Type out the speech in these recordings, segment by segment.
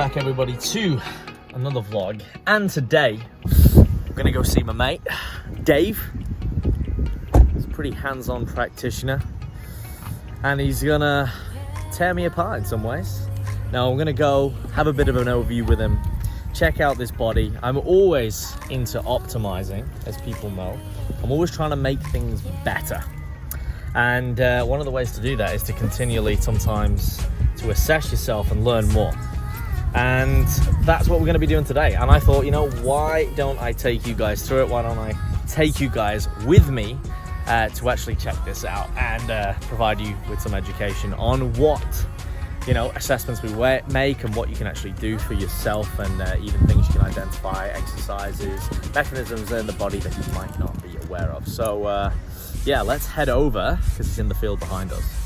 back everybody to another vlog, and today I'm gonna go see my mate Dave. He's a pretty hands-on practitioner and he's gonna tear me apart in some ways. Now I'm gonna go have a bit of an overview with him, check out this body. I'm always into optimizing, as people know. I'm always trying to make things better, and one of the ways to do that is to continually sometimes to assess yourself and learn more. And that's what we're going to be doing today. And I thought, you know, why don't I take you guys through it? Why don't I take you guys with me to actually check this out and provide you with some education on what, you know, assessments we make and what you can actually do for yourself, and even things you can identify, exercises, mechanisms in the body that you might not be aware of. So yeah, let's head over because it's in the field behind us.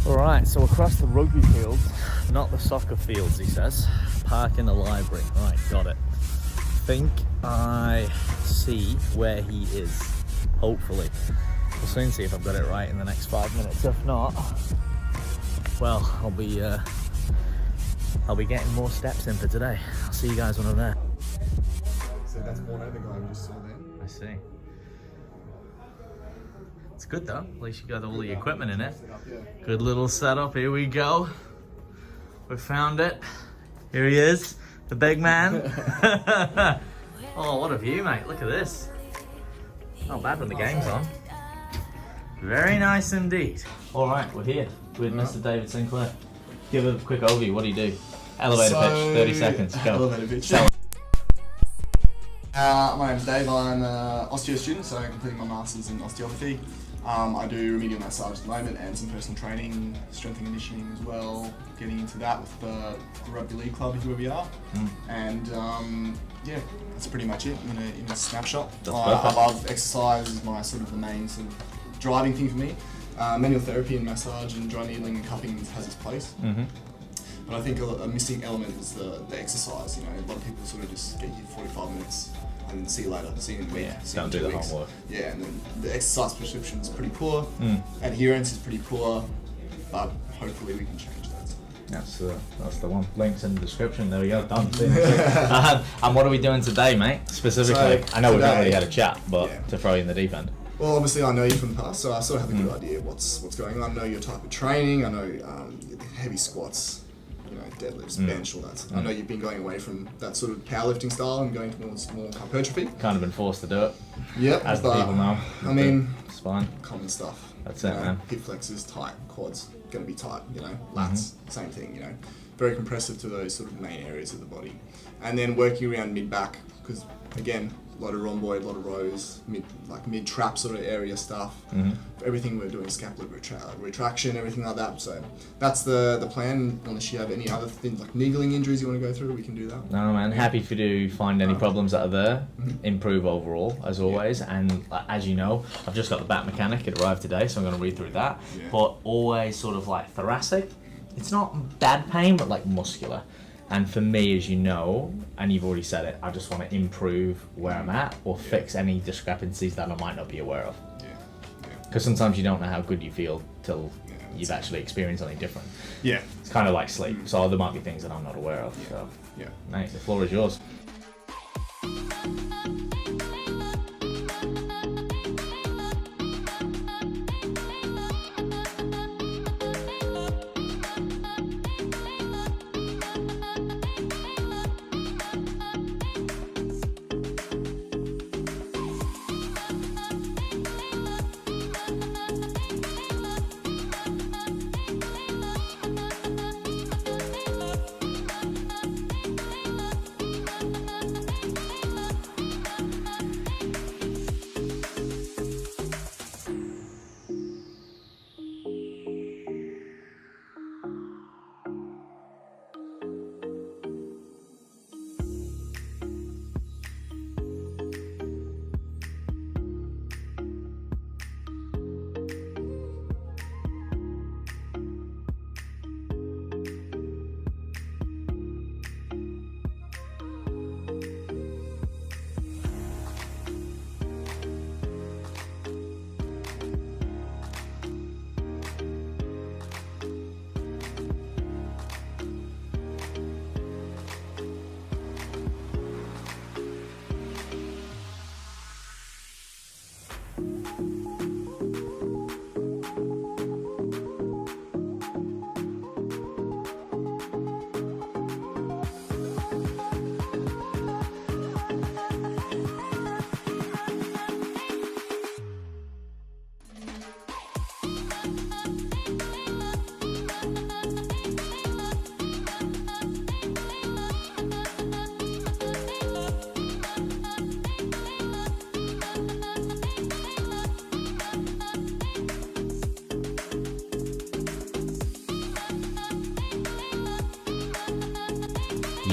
All right, so across the rugby fields, not the soccer fields, he says. Park in the library. Right, got it. Think I see where he is, hopefully. We'll soon see if I've got it right in the next 5 minutes. If not, well, I'll be getting more steps in for today. I'll see you guys when I'm there. So that's one other guy we just saw there. I see. It's good though, at least you got all the equipment in it. Good little setup, here we go. We found it. Here he is, the big man. Oh, what a view, mate, look at this. Not bad when the game's on. Very nice indeed. All right, we're here with Mr. David Sinclair. Give a quick overview, what do you do? Elevator pitch, 30 seconds, go. Elevator pitch. My name's Dave, I'm an osteo student, so I'm completing my Masters in osteopathy. I do remedial massage at the moment and some personal training, strength and conditioning as well, getting into that with the rugby league club is where we are. And yeah, that's pretty much it in a snapshot. I love exercise, is my sort of the main sort of driving thing for me. Manual therapy and massage and dry needling and cupping has its place. But I think a missing element is the exercise. You know, a lot of people sort of just get you 45 minutes and see you later, see you in a week. Yeah, don't do the homework. Yeah, and then the exercise prescription is pretty poor, adherence is pretty poor, but hopefully we can change that. That's the one. Links in the description. There we go. Done. And what are we doing today, mate? Specifically, I know we've not really had a chat, but yeah, to throw you in the deep end. Well, obviously I know you from the past, so I sort of have a good idea what's going on. I know your type of training. I know heavy squats, you know, deadlifts, bench, all that. I know you've been going away from that sort of powerlifting style and going towards more hypertrophy. Kind of been forced to do it. Yep. As the people know. I mean, spine. Common stuff. That's it, man. Hip flexors tight, quads gonna be tight. You know, lats, same thing. You know, very compressive to those sort of main areas of the body, and then working around mid back because again, a lot of rhomboid, a lot of rows, mid trap sort of area stuff. Everything we're doing, scapular retraction, everything like that. So that's the plan. Unless you have any other things like niggling injuries you want to go through, we can do that. No, man. Happy for you to find any problems that are there. Improve overall, as always. And as you know, I've just got the back mechanic. It arrived today, so I'm going to read through that. But always sort of like thoracic. It's not bad pain, but like muscular. And for me, as you know, and you've already said it, I just want to improve where I'm at or fix any discrepancies that I might not be aware of. Because sometimes you don't know how good you feel till you've actually experienced something different. Yeah. It's kind of like sleep. So there might be things that I'm not aware of. So, mate, the floor is yours.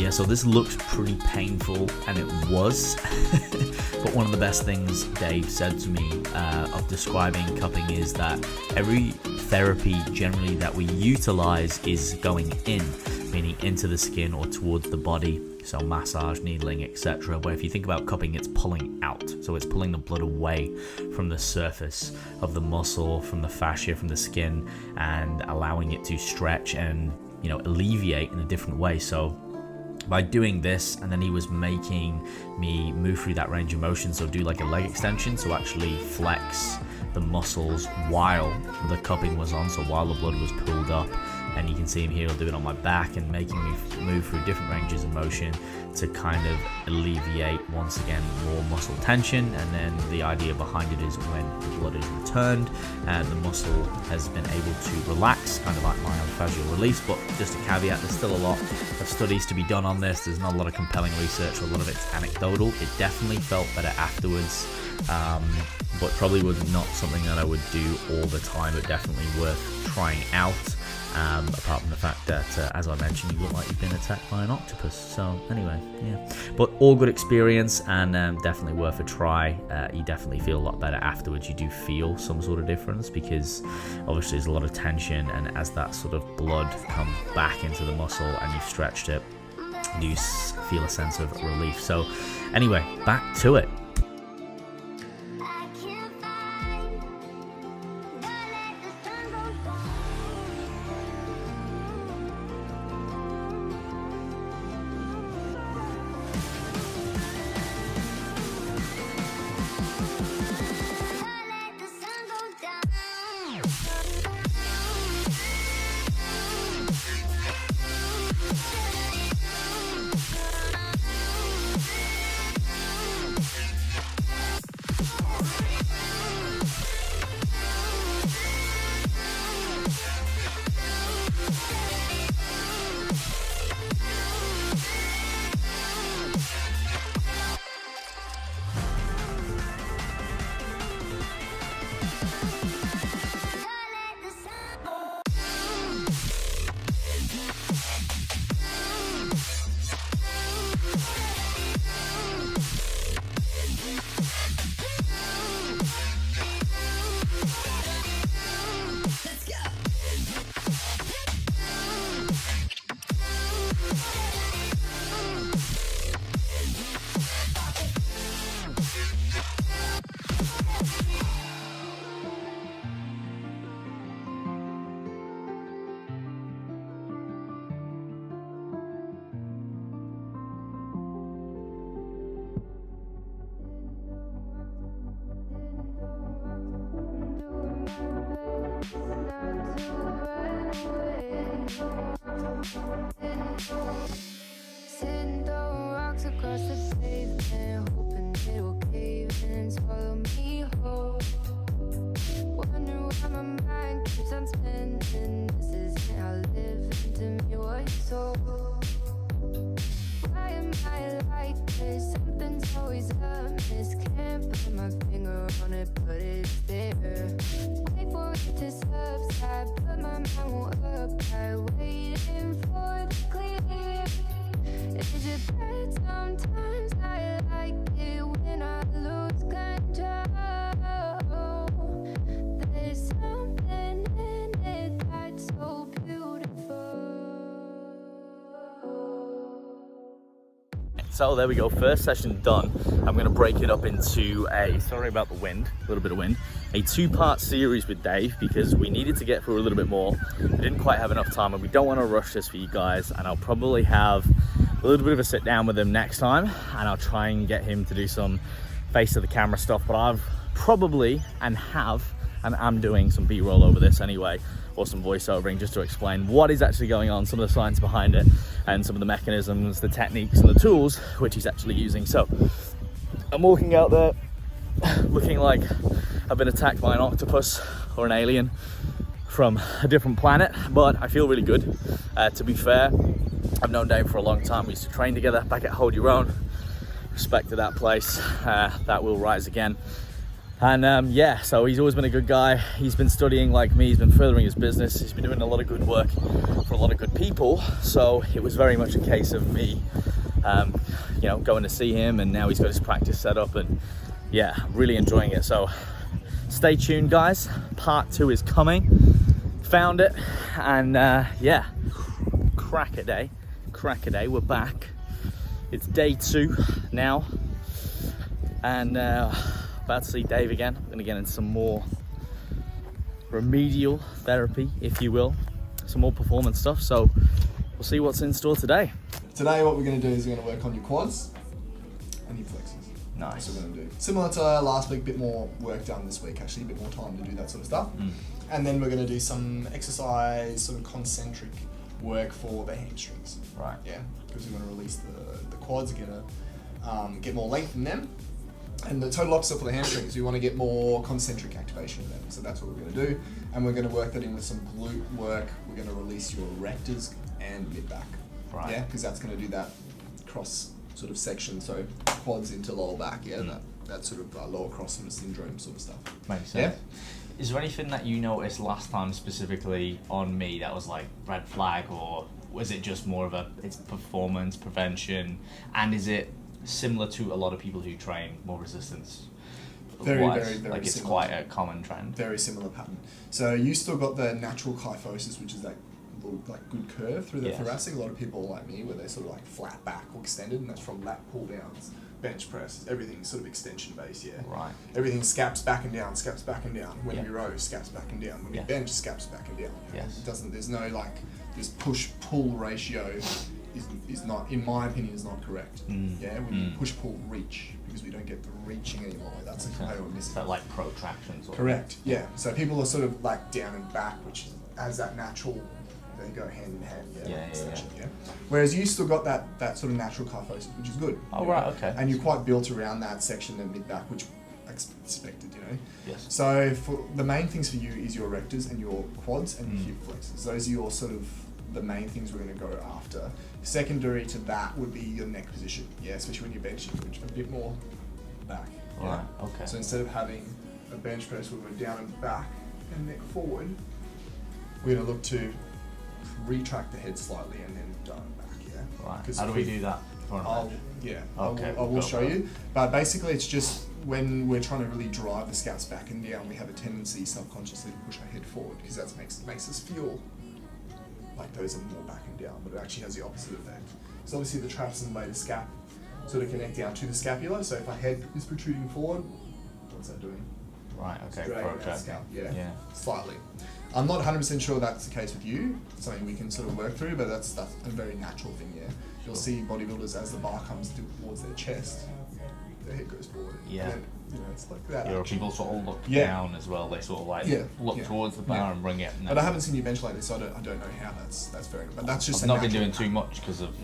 Yeah, so this looks pretty painful, and it was. But one of the best things Dave said to me of describing cupping is that every therapy generally that we utilize is going in, meaning into the skin or towards the body. So massage, needling, etc. But if you think about cupping, it's pulling out. So it's pulling the blood away from the surface of the muscle, from the fascia, from the skin, and allowing it to stretch and, you know, alleviate in a different way. So by doing this, and then he was making me move through that range of motion, so do like a leg extension, so actually flex the muscles while the cupping was on, so while the blood was pulled up. And you can see him here, he'll do it on my back and making me move through different ranges of motion to kind of alleviate, once again, more muscle tension. And then the idea behind it is when the blood is returned and the muscle has been able to relax, kind of like myofascial release. But just a caveat, there's still a lot of studies to be done on this. There's not a lot of compelling research, a lot of it's anecdotal. It definitely felt better afterwards, but probably was not something that I would do all the time, but definitely worth trying out. Apart from the fact that, as I mentioned, you look like you've been attacked by an octopus. So anyway, yeah. But all good experience, and definitely worth a try. You definitely feel a lot better afterwards. You do feel some sort of difference because obviously there's a lot of tension, and as that sort of blood comes back into the muscle and you've stretched it, you feel a sense of relief. So anyway, back to it. Sitting throwing rocks across the pavement, hoping it will cave in and swallow me whole. Wondering why my mind keeps on spinning. This isn't how living to me was told. Why am I like this? Something's always amiss. Can't put my finger on it, but it's there. Wait for it to subside, but my mind won't apply. Waiting for the clear. Is it bad sometimes? I like it when I lose control. There's something in it that's so beautiful. So there we go, first session done. I'm going to break it up into sorry about the wind, a little bit of wind, a two-part series with Dave because we needed to get through a little bit more. We didn't quite have enough time and we don't want to rush this for you guys, and I'll probably have a little bit of a sit down with him next time, and I'll try and get him to do some face to the camera stuff, but I've probably and I'm doing some B-roll over this anyway, or some voiceovering just to explain what is actually going on, some of the science behind it, and some of the mechanisms, the techniques and the tools which he's actually using. So I'm walking out there looking like I've been attacked by an octopus or an alien from a different planet, but I feel really good. To be fair, I've known Dave for a long time. We used to train together back at Hold Your Own. Respect to that place. That will rise again. And yeah, so he's always been a good guy. He's been studying like me. He's been furthering his business. He's been doing a lot of good work for a lot of good people. So it was very much a case of me, you know, going to see him, and now he's got his practice set up, and yeah, really enjoying it. So stay tuned, guys. Part 2 is coming. Found it, and yeah, crack a day. We're back. It's day 2 now, and about to see Dave again. I'm gonna get into some more remedial therapy, if you will, some more performance stuff. So we'll see what's in store today. Today what we're going to do is we're going to work on your quads and your flexors. Nice. That's what we're going to do. Similar to last week, a bit more work done this week, actually, a bit more time to do that sort of stuff. And then we're going to do some exercise, sort of concentric work for the hamstrings. Right. Yeah, because we want to release the quads, get more length in them. And the total opposite for the hamstrings, we want to get more concentric activation in them. So that's what we're going to do. And we're going to work that in with some glute work. We're going to release your erectors and mid-back. Right. Yeah, because that's going to do that cross sort of section. So quads into lower back, yeah, that sort of lower cross syndrome sort of stuff. Makes sense. Yeah. Is there anything that you noticed last time specifically on me that was like red flag, or was it just more of it's performance prevention, and is it similar to a lot of people who train more resistance? Very like similar. It's quite a common trend. Very similar pattern. So you still got the natural kyphosis, which is that little like good curve through the thoracic. A lot of people like me where they sort of like flat back or extended, and that's from lat pull downs, bench press, everything's sort of extension based, yeah. Right. Everything scaps back and down. When you row, scaps back and down. When you Yeah. bench, scaps back and down. Yes. It doesn't. There's no like this push-pull ratio is not, in my opinion, is not correct. Yeah, when you push-pull reach, because we don't get the reaching anymore. That's a component we're missing. So like protractions. Correct. Yeah. So people are sort of like down and back, which has that natural. They go hand in hand. Yeah. Whereas you still got that sort of natural kyphosis, which is good. Oh right. Okay. And you're quite built around that section of mid back, which I expected, you know. Yes. So for the main things for you is your erectors and your quads and your hip flexors. Those are your sort of the main things we're going to go after. Secondary to that would be your neck position. Yeah, especially when you're benching, which is a bit more back. Right. Okay. So instead of having a bench press where we're down and back and neck forward, we're going to look to retract the head slightly and then down and back. Yeah. Right. How do we do that? I will show you. But basically, it's just when we're trying to really drive the scats back and down, we have a tendency subconsciously to push our head forward, because that makes us feel like those are more back and down, but it actually has the opposite effect. So obviously the traps and the beta scap sort of connect down to the scapula. So if our head is protruding forward, what's that doing? Right. Okay. Dragging that scalp. Yeah. Slightly. I'm not 100% sure that's the case with you. It's something we can sort of work through, but that's a very natural thing. Yeah. You'll see bodybuilders as the bar comes towards their chest, their head goes forward. Yeah. And then, you know, it's like that. Yeah, or people sort of look down as well. They sort of like look towards the bar and bring it. But I haven't seen you bench like this, so I don't know how that's very good. But that's just I've not been doing too much because of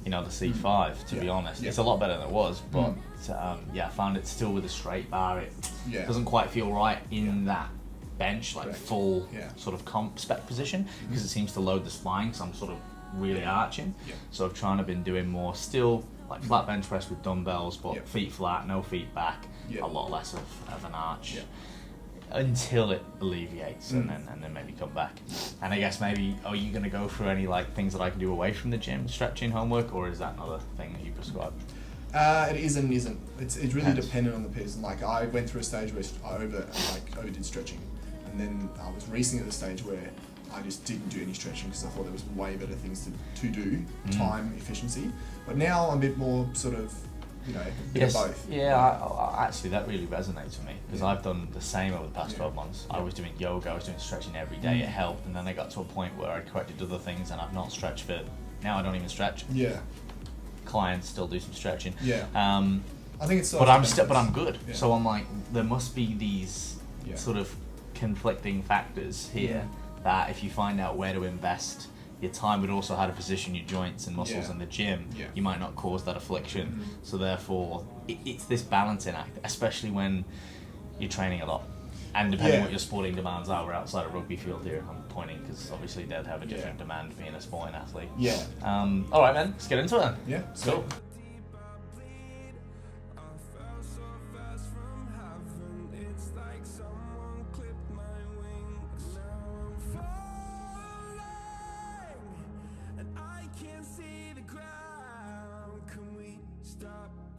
you know the C5. To be honest, it's a lot better than it was. But I found it still with a straight bar. It doesn't quite feel right in that bench, like full sort of comp spec position, because it seems to load the spine. Because I'm sort of really arching. So I've been doing more still like flat bench press with dumbbells, but feet flat, no feet back, a lot less of an arch until it alleviates and then maybe come back. And I guess maybe, are you going to go through any like things that I can do away from the gym, stretching, homework, or is that another thing that you prescribe? It is and isn't. It's really dependent on the person. Like I went through a stage where I overdid stretching, and then I was recently at the stage where I just didn't do any stretching because I thought there was way better things to do, time, efficiency. But now I'm a bit more sort of, you know, a bit of both. Yeah, I actually that really resonates with me, because I've done the same over the past 12 months. I was doing yoga, I was doing stretching every day, it helped, and then I got to a point where I corrected other things and I've not stretched for, now I don't even stretch. Yeah. Clients still do some stretching. Yeah. I think it's but I'm good. Yeah. So I'm like, there must be these sort of conflicting factors here that if you find out where to invest your time, but also how to position your joints and muscles in the gym, you might not cause that affliction. So therefore, it's this balancing act, especially when you're training a lot. And depending what your sporting demands are, we're outside a rugby field here, I'm pointing, because obviously they'd have a different demand being a sporting athlete. Yeah. All right, man, let's get into it then. Yeah. Cool.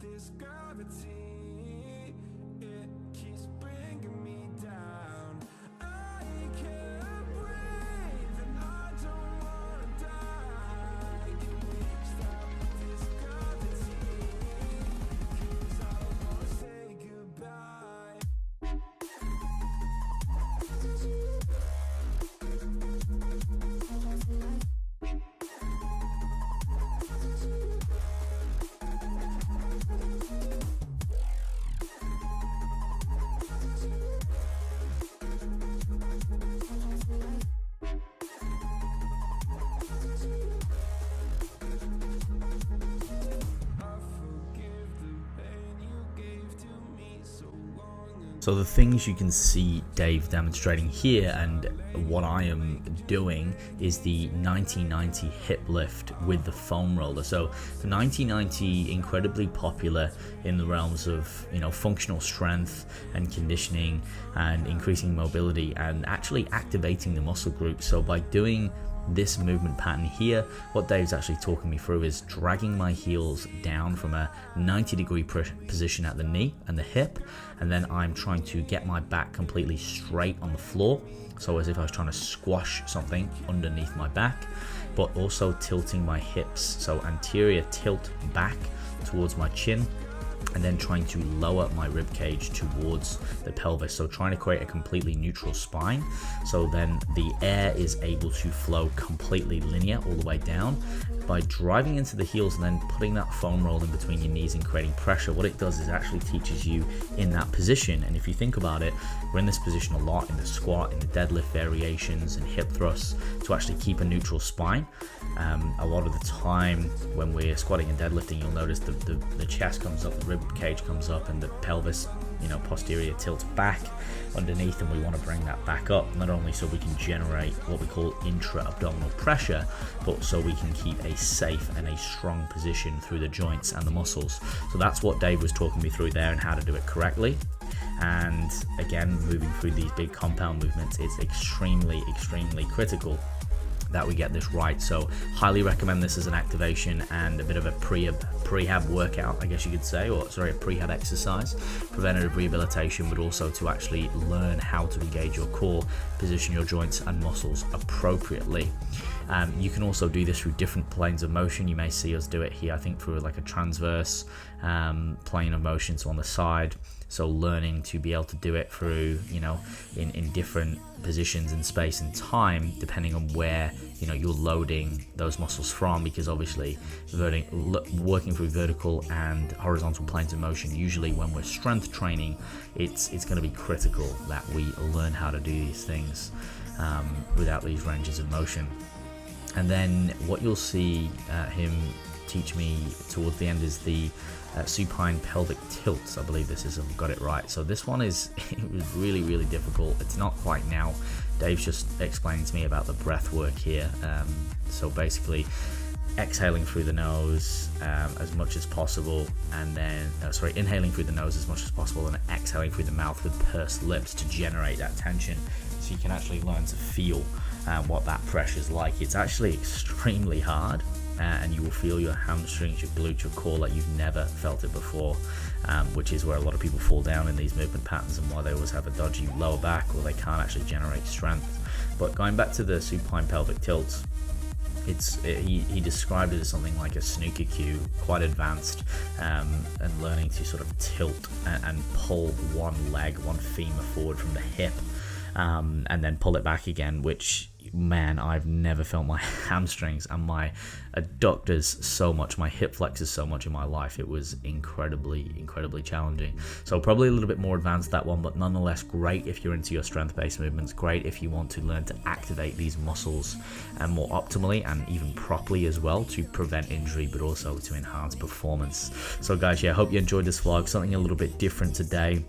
this gravity, it keeps bringing me down. I can't breathe and I don't wanna die. Can we stop this gravity? 'Cause I don't wanna say goodbye. So the things you can see Dave demonstrating here and what I am doing is the 90-90 hip lift with the foam roller. So the 90-90, incredibly popular in the realms of, you know, functional strength and conditioning and increasing mobility and actually activating the muscle group. So by doing this movement pattern here, what Dave's actually talking me through is dragging my heels down from a 90-degree position at the knee and the hip, and then I'm trying to get my back completely straight on the floor, so as if I was trying to squash something underneath my back, but also tilting my hips, so anterior tilt back towards my chin, and then trying to lower my rib cage towards the pelvis, so trying to create a completely neutral spine, so then the air is able to flow completely linear all the way down. By driving into the heels and then putting that foam roll in between your knees and creating pressure, what it does is actually teaches you in that position. And if you think about it, we're in this position a lot in the squat, in the deadlift variations and hip thrusts, to actually keep a neutral spine. A lot of the time when we're squatting and deadlifting, you'll notice the chest comes up, the rib cage comes up, and the pelvis, you know, posterior tilts back underneath, and we want to bring that back up, not only so we can generate what we call intra-abdominal pressure, but so we can keep a safe and a strong position through the joints and the muscles. So that's what Dave was talking me through there and how to do it correctly. And again, moving through these big compound movements, it's extremely critical that we get this right. So highly recommend this as an activation and a bit of a prehab workout, I guess you could say, or sorry, a prehab exercise, preventative rehabilitation, but also to actually learn how to engage your core, position your joints and muscles appropriately. You can also do this through different planes of motion. You may see us do it here, I think, through like a transverse plane of motion, so on the side. So learning to be able to do it through, you know, in different positions in space and time, depending on where, you know, you're loading those muscles from, because obviously working through vertical and horizontal planes of motion, usually when we're strength training, it's going to be critical that we learn how to do these things without these ranges of motion. And then what you'll see him teach me towards the end is the supine pelvic tilts. I believe this is, I've got it right. So this one is, it was really difficult. It's not quite now. Dave's just explaining to me about the breath work here. So basically exhaling through the nose as much as possible, and then inhaling through the nose as much as possible and exhaling through the mouth with pursed lips to generate that tension, so you can actually learn to feel what that pressure is like. It's actually extremely hard, and you will feel your hamstrings, your glutes, your core like you've never felt it before, which is where a lot of people fall down in these movement patterns and why they always have a dodgy lower back, or they can't actually generate strength. But going back to the supine pelvic tilts, he described it as something like a snooker cue, quite advanced, and learning to sort of tilt and pull one leg, one femur forward from the hip, and then pull it back again, which, man, I've never felt my hamstrings and my adductors so much, my hip flexors so much in my life. It was incredibly challenging. So probably a little bit more advanced, that one, but nonetheless great if you're into your strength-based movements, great if you want to learn to activate these muscles more optimally and even properly as well, to prevent injury but also to enhance performance. So guys, yeah, hope you enjoyed this vlog, something a little bit different today,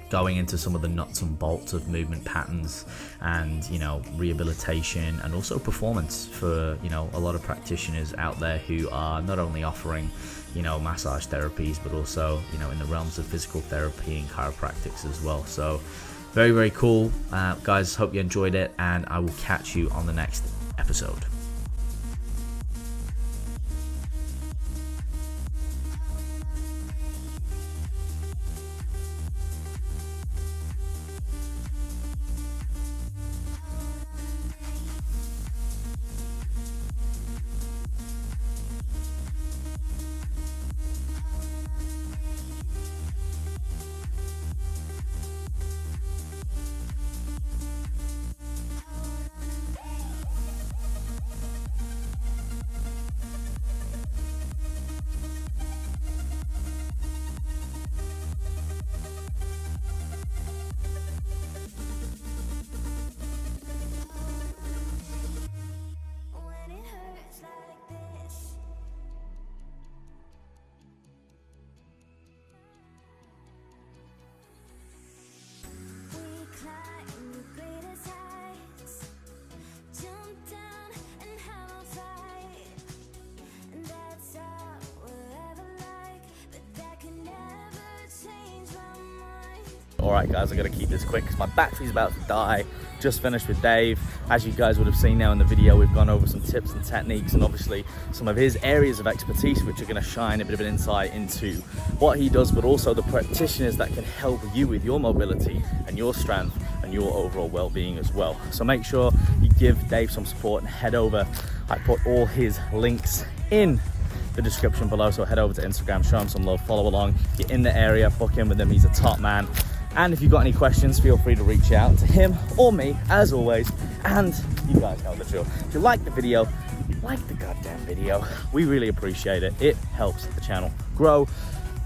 going into some of the nuts and bolts of movement patterns and, you know, rehabilitation and also performance for, you know, a lot of practitioners out there who are not only offering, you know, massage therapies, but also, you know, in the realms of physical therapy and chiropractics as well. So very cool. Guys, hope you enjoyed it, and I will catch you on the next episode. all right guys, I gotta keep this quick because my battery's about to die. Just finished with Dave. As you guys would have seen now in the video, we've gone over some tips and techniques and obviously some of his areas of expertise, which are going to shine a bit of an insight into what he does, but also the practitioners that can help you with your mobility and your strength and your overall well-being as well. So make sure you give Dave some support and head over. I put all his links in the description below, so head over to Instagram, show him some love, follow along. If you're in the area, book in with him, he's a top man. And if you've got any questions, feel free to reach out to him or me, as always. And you guys know the drill. If you like the video, like the goddamn video. We really appreciate it. It helps the channel grow.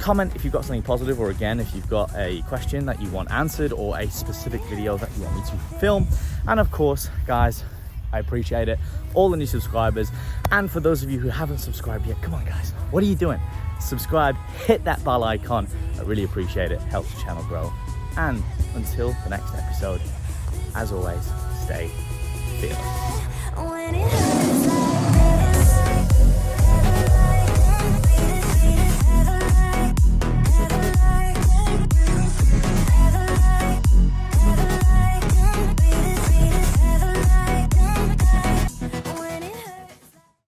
Comment if you've got something positive, or again, if you've got a question that you want answered or a specific video that you want me to film. And of course, guys, I appreciate it. All the new subscribers. And for those of you who haven't subscribed yet, come on guys, what are you doing? Subscribe, hit that bell icon. I really appreciate it. Helps the channel grow. And until the next episode, as always, stay fearless.